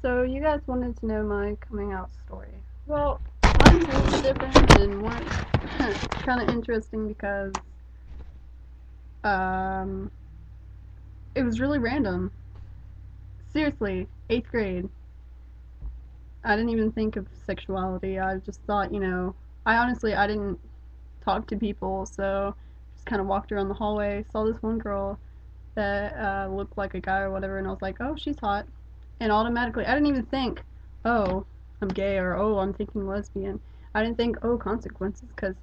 So you guys wanted to know my coming out story. Well, mine's a little different and more kind of interesting because um, it was really random. Seriously, 8th grade. I didn't even think of sexuality. I just thought, I didn't talk to people, so just kind of walked around the hallway, saw this one girl that looked like a guy or whatever, and I was like, oh, she's hot. And automatically, I didn't even think, oh, I'm gay, or oh, I'm thinking lesbian. I didn't think, oh, consequences, because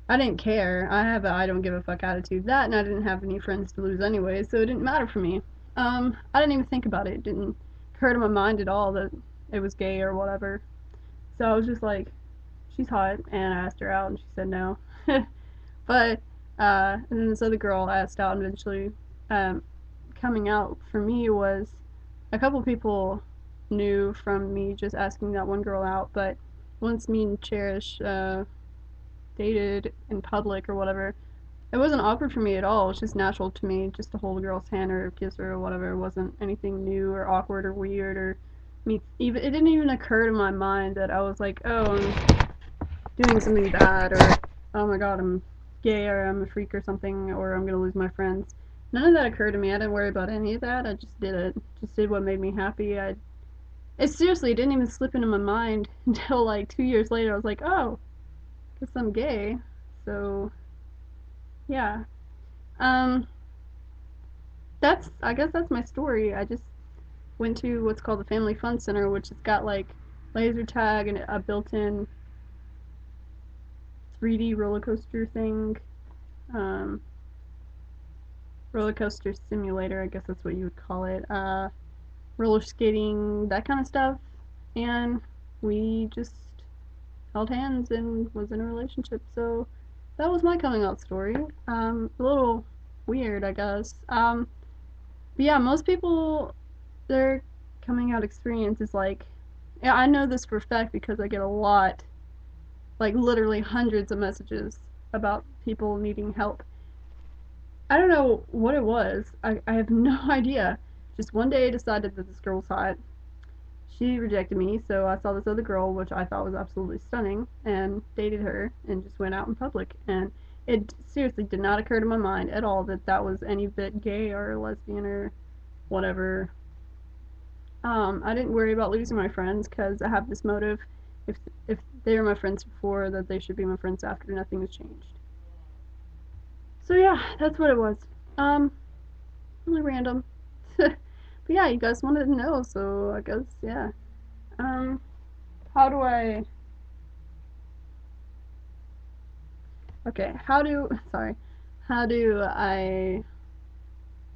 I didn't care. I have a I don't give a fuck attitude. That, and I didn't have any friends to lose anyway, so it didn't matter for me. I didn't even think about it. It didn't occur to my mind at all that it was gay or whatever. So I was just like, she's hot, and I asked her out, and she said no. But and then this other girl asked out, and eventually, um, coming out for me was a couple people knew from me just asking that one girl out, but once me and Cherish dated in public or whatever, it wasn't awkward for me at all. It was just natural to me just to hold a girl's hand or kiss her or whatever. It wasn't anything new or awkward or weird or me. Even it didn't even occur to my mind that I was like, oh, I'm doing something bad or oh my god, I'm gay or I'm a freak or something or I'm gonna lose my friends. None of that occurred to me. I didn't worry about any of that. I just did it. Just did what made me happy. It seriously didn't even slip into my mind until like 2 years later. I was like, oh, guess I'm gay. So yeah. Um, I guess that's my story. I just went to what's called the Family Fun Center, which has got like laser tag and a built-in 3D roller coaster thing. Um, roller coaster simulator, I guess that's what you would call it. Roller skating, that kind of stuff. And we just held hands and was in a relationship. So that was my coming out story. A little weird, I guess. But yeah, most people, their coming out experience is like, yeah, I know this for a fact because I get a lot, like literally hundreds of messages about people needing help. I don't know what it was. I have no idea. Just one day I decided that this girl was hot. She rejected me, so I saw this other girl, which I thought was absolutely stunning, and dated her and just went out in public. And it seriously did not occur to my mind at all that that was any bit gay or lesbian or whatever. I didn't worry about losing my friends because I have this motive. If they were my friends before, that they should be my friends after. Nothing has changed. So yeah, that's what it was. Um, really random. But yeah, you guys wanted to know, so I guess yeah. Um, how do I? Okay, how do? Sorry, how do I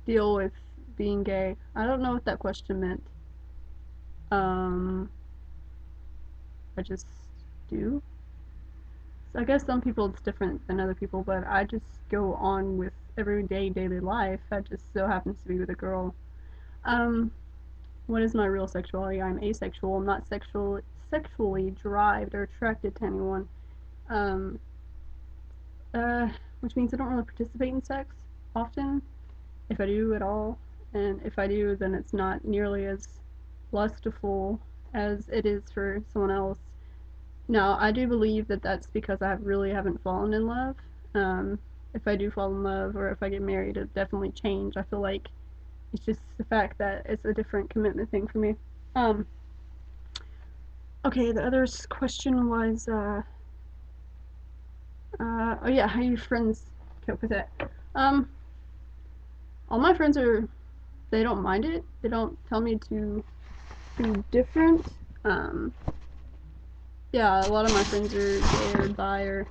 deal with being gay? I don't know what that question meant. Um, I just do. So I guess some people it's different than other people, but I just go on with everyday daily life. That just so happens to be with a girl. Um, what is my real sexuality? I'm asexual. I'm not sexually derived or attracted to anyone. Um, uh, which means I don't really participate in sex often, if I do at all. And if I do, then it's not nearly as lustful as it is for someone else. Now, I do believe that that's because I really haven't fallen in love. If I do fall in love or if I get married, it'll definitely change. I feel like it's just the fact that it's a different commitment thing for me. Um, okay, the other question was, oh yeah, how your friends cope with it? Um, all my friends they don't mind it. They don't tell me to be different. Um, yeah, a lot of my friends are gay or bi or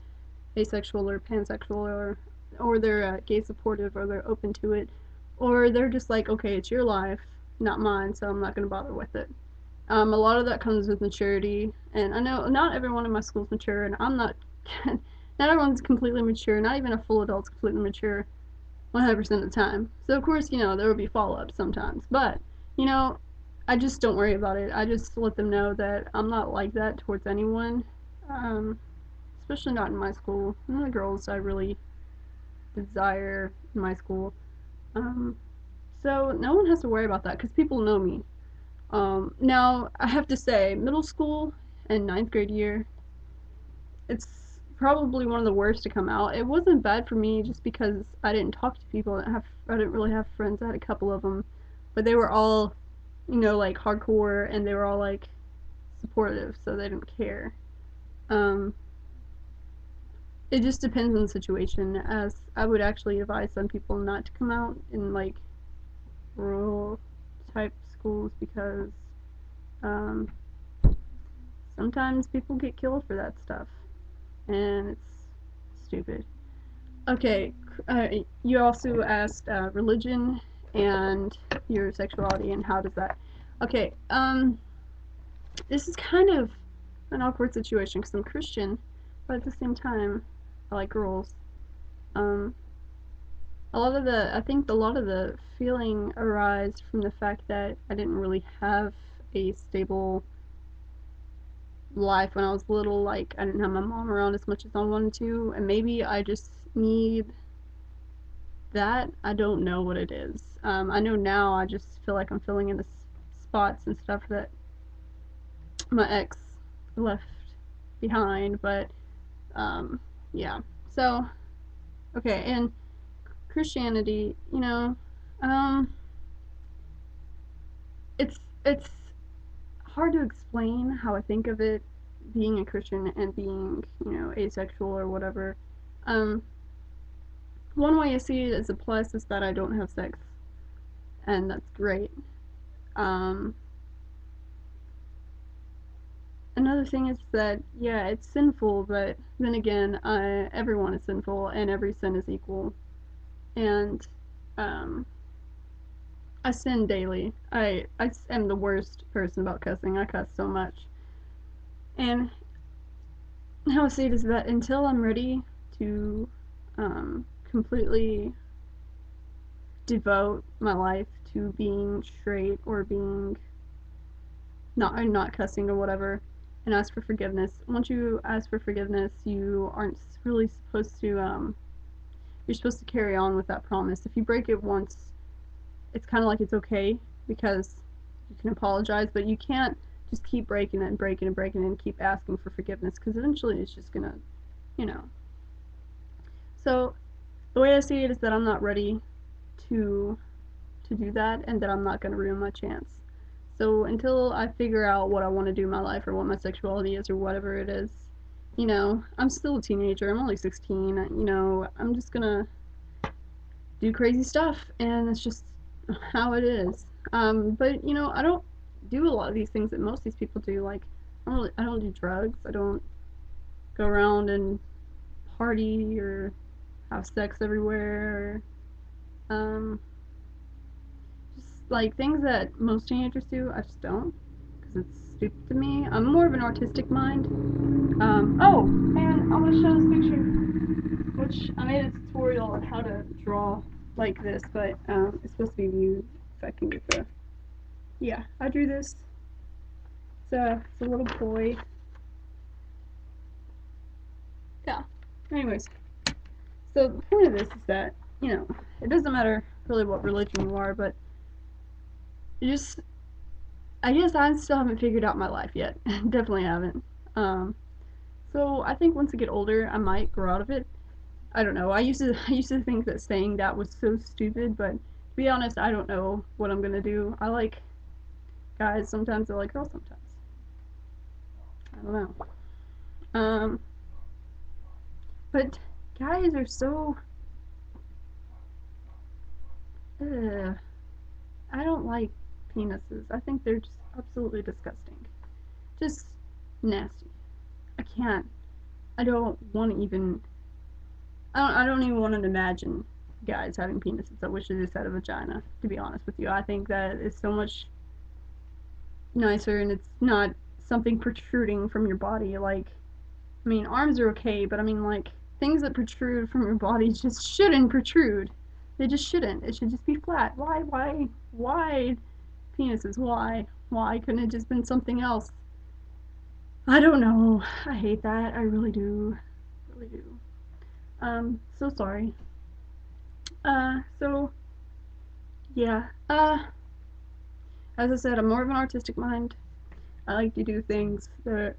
asexual or pansexual or they're gay supportive or they're open to it or they're just like, okay, it's your life, not mine, so I'm not gonna bother with it. A lot of that comes with maturity, and I know not everyone in my school is mature, and I'm not. Not everyone's completely mature. Not even a full adult's completely mature 100% of the time. So of course, there will be follow-ups sometimes, but you know, I just don't worry about it. I just let them know that I'm not like that towards anyone, um, especially not in my school. None of the girls I really desire in my school. Um, so no one has to worry about that because people know me. Now I have to say, middle school and ninth grade year, it's probably one of the worst to come out. It wasn't bad for me just because I didn't talk to people. I didn't really have friends. I had a couple of them, but they were all, like hardcore, and they were all like supportive, so they didn't care. Um, it just depends on the situation. As I would actually advise some people not to come out in like rural type schools because um, sometimes people get killed for that stuff, and it's stupid. Okay, uh, you also asked religion and your sexuality and how does that. Okay, this is kind of an awkward situation because I'm Christian, but at the same time, I like girls. Um, I think a lot of the feeling arise from the fact that I didn't really have a stable life when I was little. Like, I didn't have my mom around as much as I wanted to, and maybe I just need that. I don't know what it is. I know now I just feel like I'm filling in the spots and stuff that my ex left behind, but um, yeah. So, okay, and Christianity, um, it's hard to explain how I think of it being a Christian and being, asexual or whatever. Um, one way I see it as a plus is that I don't have sex, and that's great. Um, Another thing is that, yeah, it's sinful, but then again, everyone is sinful, and every sin is equal. And um, I sin daily. I am the worst person about cussing. I cuss so much. And how I see it is that until I'm ready to completely devote my life to being straight or being not cussing or whatever, and ask for forgiveness. Once you ask for forgiveness, you aren't really supposed to. You're supposed to carry on with that promise. If you break it once, it's kind of like it's okay because you can apologize, but you can't just keep breaking it and breaking it and breaking it and keep asking for forgiveness because eventually it's just gonna, you know. So the way I see it is that I'm not ready to do that and that I'm not gonna ruin my chance. So until I figure out what I want to do in my life or what my sexuality is or whatever it is, I'm still a teenager. I'm only 16. I'm just gonna do crazy stuff, and it's just how it is. But I don't do a lot of these things that most of these people do. Like, I don't do drugs. I don't go around and party or have sex everywhere. Just like things that most teenagers do. I just don't because it's stupid to me. I'm more of an artistic mind. Oh, and I'm gonna show this picture, which I made a tutorial on how to draw like this, but it's supposed to be viewed if I can get the. Yeah, I drew this. It's a little boy. Yeah. Anyways, so the point of this is that it doesn't matter really what religion you are, but you just I guess I still haven't figured out my life yet. Definitely haven't. Um, so I think once I get older, I might grow out of it. I don't know. I used to think that saying that was so stupid, but to be honest, I don't know what I'm gonna do. I like guys sometimes, I like girls sometimes. I don't know. Um, but guys are so. Ugh, I don't like penises. I think they're just absolutely disgusting. Just nasty. I can't. I don't want to even. I don't even want to imagine guys having penises. I wish they just had a vagina. To be honest with you, I think that is so much nicer, and it's not something protruding from your body. Like, I mean, arms are okay, but I mean, like, things that protrude from your body just shouldn't protrude. They just shouldn't. It should just be flat. Why penises? Why couldn't it just been something else? I don't know. I hate that. I really do. Really do. So sorry. So yeah. As I said, I'm more of an artistic mind. I like to do things that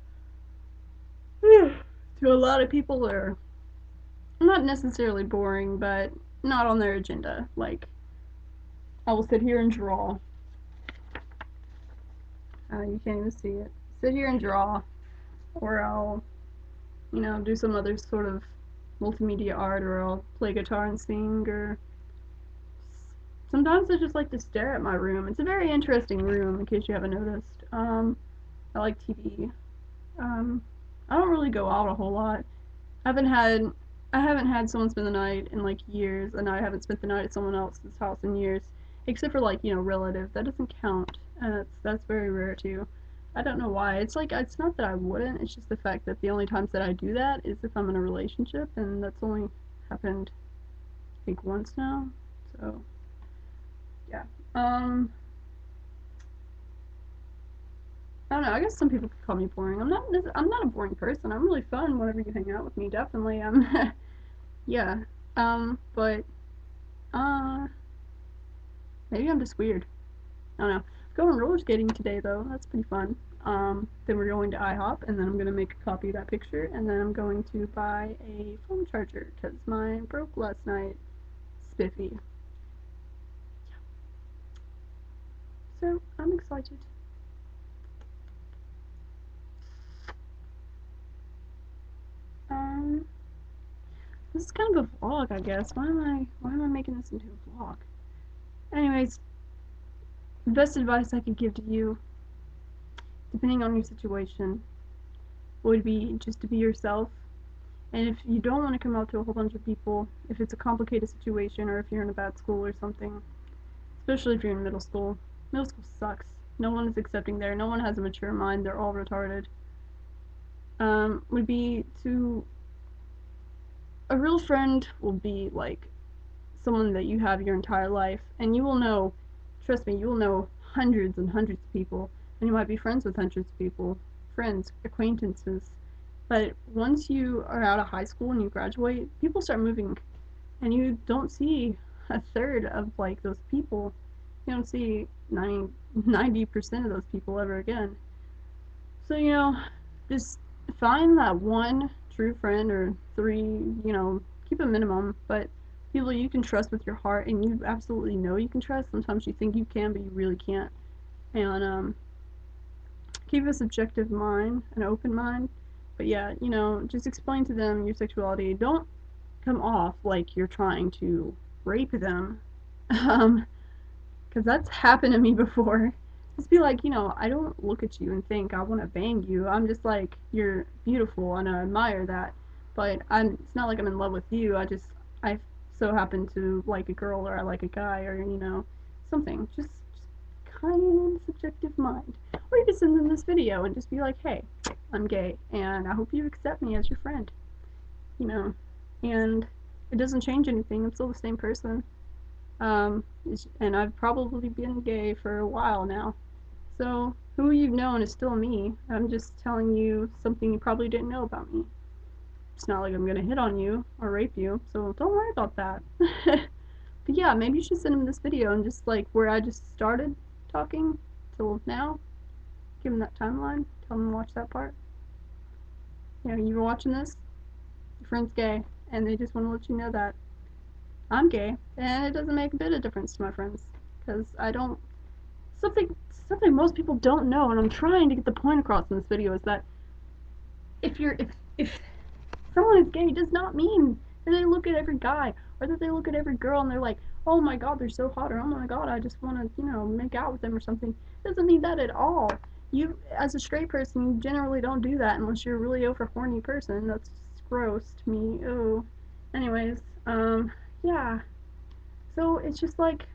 to a lot of people are not necessarily boring, but not on their agenda. Like, I will sit here and draw. You can't even see it. Sit here and draw, or I'll, do some other sort of multimedia art, or I'll play guitar and sing, or sometimes I just like to stare at my room. It's a very interesting room, in case you haven't noticed. I like TV. Um, I don't really go out a whole lot. I haven't had I haven't had someone spend the night in like years, and I haven't spent the night at someone else's house in years, except for like relatives. That doesn't count, and that's very rare too. I don't know why. It's like it's not that I wouldn't. It's just the fact that the only times that I do that is if I'm in a relationship, and that's only happened I think once now. So yeah. Um, I don't know. I guess some people could call me boring. I'm not a boring person. I'm really fun whenever you hang out with me. Definitely. Yeah. But uh, maybe I'm just weird. I don't know. Going roller skating today though. That's pretty fun. Then we're going to IHOP, and then I'm gonna make a copy of that picture, and then I'm going to buy a phone charger because mine broke last night. Spiffy. So I'm excited. Um, this is kind of a vlog, I guess. Why am I making this into a vlog? Anyways, the best advice I could give to you, depending on your situation, would be just to be yourself. And if you don't want to come out to a whole bunch of people, if it's a complicated situation or if you're in a bad school or something, especially if you're in middle school sucks. No one is accepting there. No one has a mature mind. They're all retarded. Would be to a real friend will be like someone that you have your entire life, and you will know. Trust me, you will know hundreds and hundreds of people, and you might be friends with hundreds of people, friends, acquaintances. But once you are out of high school and you graduate, people start moving, and you don't see a third of like those people. You don't see 90% of those people ever again. So, just find that one true friend or three, keep a minimum, but people you can trust with your heart and you absolutely know you can trust. Sometimes you think you can, but you really can't. And keep a subjective mind, an open mind. But yeah, just explain to them your sexuality. Don't come off like you're trying to rape them. Um, because that's happened to me before. Just be like, I don't look at you and think I want to bang you. I'm just like, you're beautiful and I admire that. But it's not like I'm in love with you. I so happen to like a girl or I like a guy or, something. Just kind of subjective mind. Or you can send them this video and just be like, hey, I'm gay and I hope you accept me as your friend, you know. And it doesn't change anything. I'm still the same person. Um, and I've probably been gay for a while now. So who you've known is still me. I'm just telling you something you probably didn't know about me. It's not like I'm gonna hit on you or rape you, so don't worry about that. But yeah, maybe you should send him this video and just like where I just started talking till now, give him that timeline, tell him to watch that part. You were watching this, your friend's gay, and they just want to let you know that I'm gay, and it doesn't make a bit of difference to my friends, because I don't something something most people don't know, and I'm trying to get the point across in this video is that if someone is gay does not mean that they look at every guy or that they look at every girl and they're like, oh my god, they're so hot, or oh my god, I just want to make out with them or something. It doesn't mean that at all. You, as a straight person, you generally don't do that unless you're a really over horny person. That's gross to me. Oh, anyways, yeah. So it's just like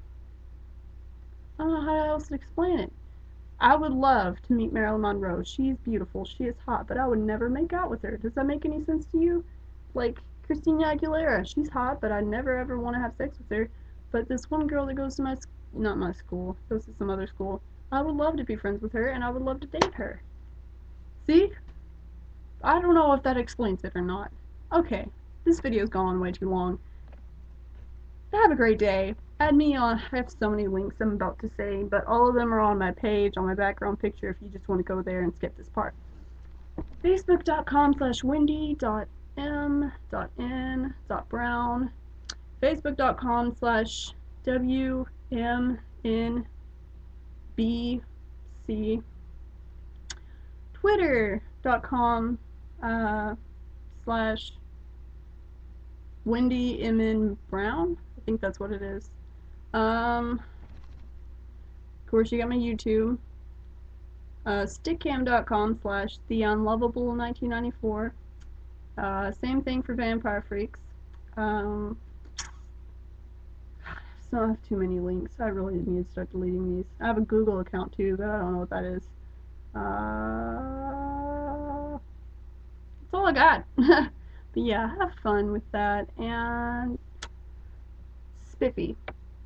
I don't know how else to explain it. I would love to meet Marilyn Monroe. She's beautiful. She is hot, but I would never make out with her. Does that make any sense to you? Like Christina Aguilera. She's hot, but I never ever want to have sex with her. But this one girl that goes to not my school, goes to some other school, I would love to be friends with her, and I would love to date her. See? I don't know if that explains it or not. Okay, this video's gone way too long. Have a great day. Add me on. I have so many links I'm about to say, but all of them are on my page, on my background picture if you just want to go there and skip this part. Facebook.com/wendy.m.n.brown. Facebook.com/WMNBC. Twitter.com slash Wendy M. Brown. I think that's what it is. Of course, you got my YouTube. Stickcam.com /theunlovable1994. Same thing for Vampire Freaks. Still have too many links. I really need to start deleting these. I have a Google account too, but I don't know what that is. That's all I got. But yeah, have fun with that, and spiffy.